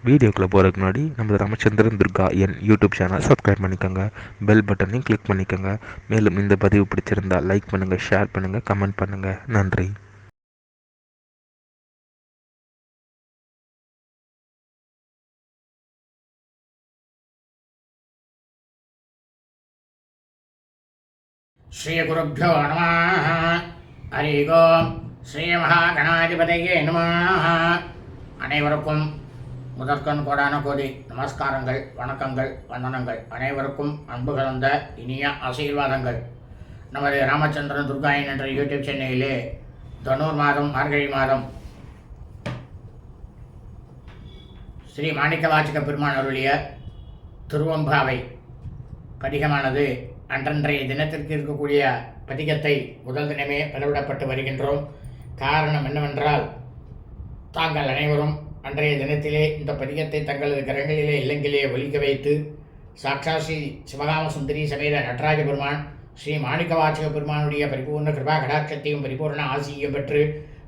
வீடியோக்குள்ளே போகிறதுக்கு முன்னாடி நம்ம ராமச்சந்திரன் துர்கா என் யூடியூப் சேனல் சப்ஸ்கிரைப் பண்ணிக்கோங்க, பெல் பட்டனையும் கிளிக் பண்ணிக்கோங்க. மேலும் இந்த பதிவு பிடிச்சிருந்தால் லைக் பண்ணுங்கள், ஷேர் பண்ணுங்கள், கமெண்ட் பண்ணுங்கள். நன்றி. ஸ்ரீ குருப்யோ நமः. ஹரி ஓம். ஸ்ரீ மகாகணாதிபதியே நமः. அனைவருக்கும் முதற்கண் கோடான கோடி நமஸ்காரங்கள், வணக்கங்கள், வந்தனங்கள். அனைவருக்கும் அன்பு கலந்த இனிய ஆசீர்வாதங்கள். நமது ராமச்சந்திரன் துர்காயன் என்ற யூடியூப் சேனலிலே தனுர் மாதம் மார்கழி மாதம் ஸ்ரீ மாணிக்கவாசக பெருமான் அருளிய திருவம்பாவை பதிகமானது அன்றன்றைய தினத்திற்கு இருக்கக்கூடிய பதிகத்தை முதல் தினமே பதிவிடப்பட்டு வருகின்றோம். காரணம் என்னவென்றால், தாங்கள் அனைவரும் அன்றைய தினத்திலே இந்த பதிகத்தை தங்களது கரங்களிலே இல்லங்கிலே ஒலிக்க வைத்து சாட்சாத் ஸ்ரீ சிவகாம சுந்தரி சமேத நடராஜ பெருமான் ஸ்ரீ மாணிக்கவாசக பெருமானுடைய பரிபூர்ண கிருபா கடாட்சத்தையும் பரிபூர்ண ஆசியையும் பெற்று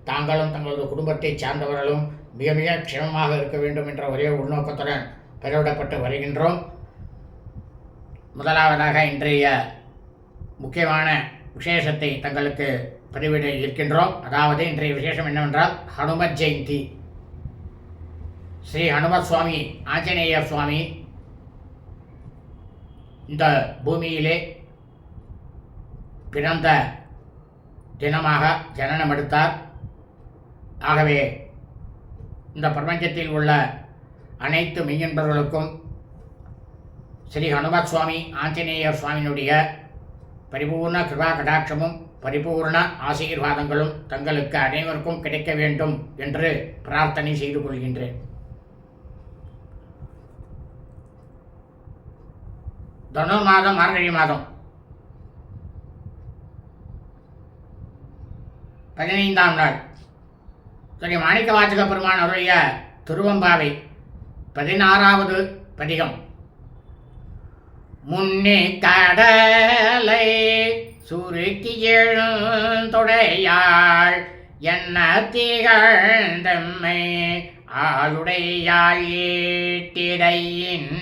தாங்களும் தங்களது குடும்பத்தை சார்ந்தவர்களும் மிக மிக க்ஷேமமாக இருக்க வேண்டும் என்ற ஒரே உள்நோக்கத்துடன் பதிவிடப்பட்டு வருகின்றோம். முதலாவதாக இன்றைய முக்கியமான விசேஷத்தை தங்களுக்கு பதிவிட இருக்கின்றோம். அதாவது இன்றைய விசேஷம் என்னவென்றால் ஹனுமத் ஜெயந்தி. ஸ்ரீ ஹனுமத் சுவாமி ஆஞ்சநேய சுவாமி இந்த பூமியிலே பிறந்த தினமாக ஜனனம் எடுத்தார். ஆகவே இந்த பிரபஞ்சத்தில் உள்ள அனைத்து மெய்யன்பர்களுக்கும் ஸ்ரீ ஹனுமத் சுவாமி ஆஞ்சநேயர் சுவாமியினுடைய பரிபூர்ண கிருபா கடாட்சமும் பரிபூர்ண ஆசீர்வாதங்களும் தங்களுக்கு அனைவருக்கும் கிடைக்க வேண்டும் என்று பிரார்த்தனை செய்து கொள்கின்றேன். தனுர் மாதம் மார்கழி மாதம் 15ஆம் நாள் ஸ்ரீ மாணிக்கவாசக பெருமான் அருளிய திருவம்பாவை 16வது பதிகம். முன்னே கடலை சுருக்கி எழுந்தொடையாள் என்ன திகழ்ந்தம்மை ஆளுடையாள் ஈட்டிடையின்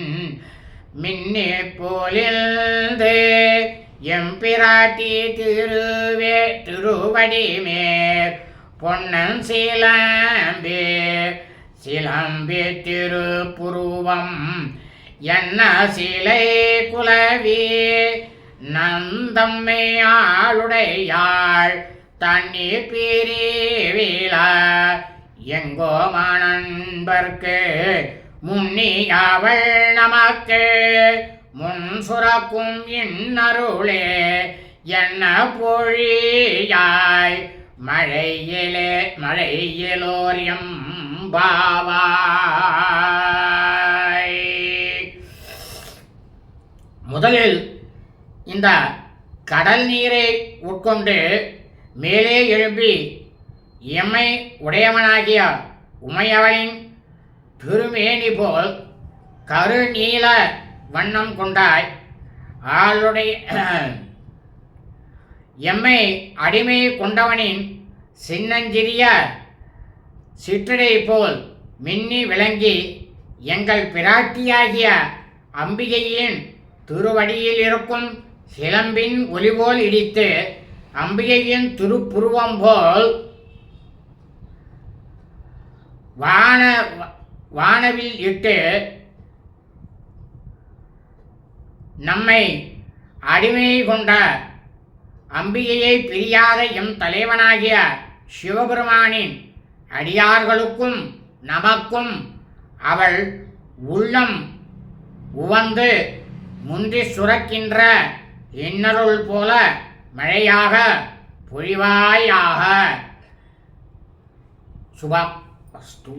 மின்னே போலிருந்து எம்பிராட்டி திருவடி மேற் பொன்னன் சிலம்பி திருப்புருவம் என்ன சிலை குலவி நந்தம்மை ஆளுடையாள் தண்ணீர் பிரிவில எங்கோ மணன்பர்க்கு முன்னியாவள் நமக்கு முன் சுரக்கும் இன்னருளே என்ன பொழியாய் மழையிலோர் எம்பாவாய். முதலில் இந்த கடல் நீரை உட்கொண்டு மேலே எழும்பி எம்மை உடையவனாகிய உமையவனின் திருமேனி போல் கருநீல வண்ணம் கொண்டாய் ஆளுடைய எம்மை அடிமை கொண்டவனின் சின்னஞ்சிறிய சிற்றடை போல் மின்னி விளங்கி எங்கள் பிராட்டியாகிய அம்பிகையின் திருவடியில் இருக்கும் சிலம்பின் ஒலிபோல் இடித்து அம்பிகையின் திருப்புருவம் போல் வானவில் இட்டு நம்மை அடிமை கொண்ட அம்பிகையை பிரியாத எம் தலைவனாகிய சிவபெருமானின் அடியார்களுக்கும் நமக்கும் அவள் உள்ளம் உவந்து முன்றி சுரக்கின்ற இன்னருள் போல மழையாக பொழிவாயாக. சுபம் அஸ்து.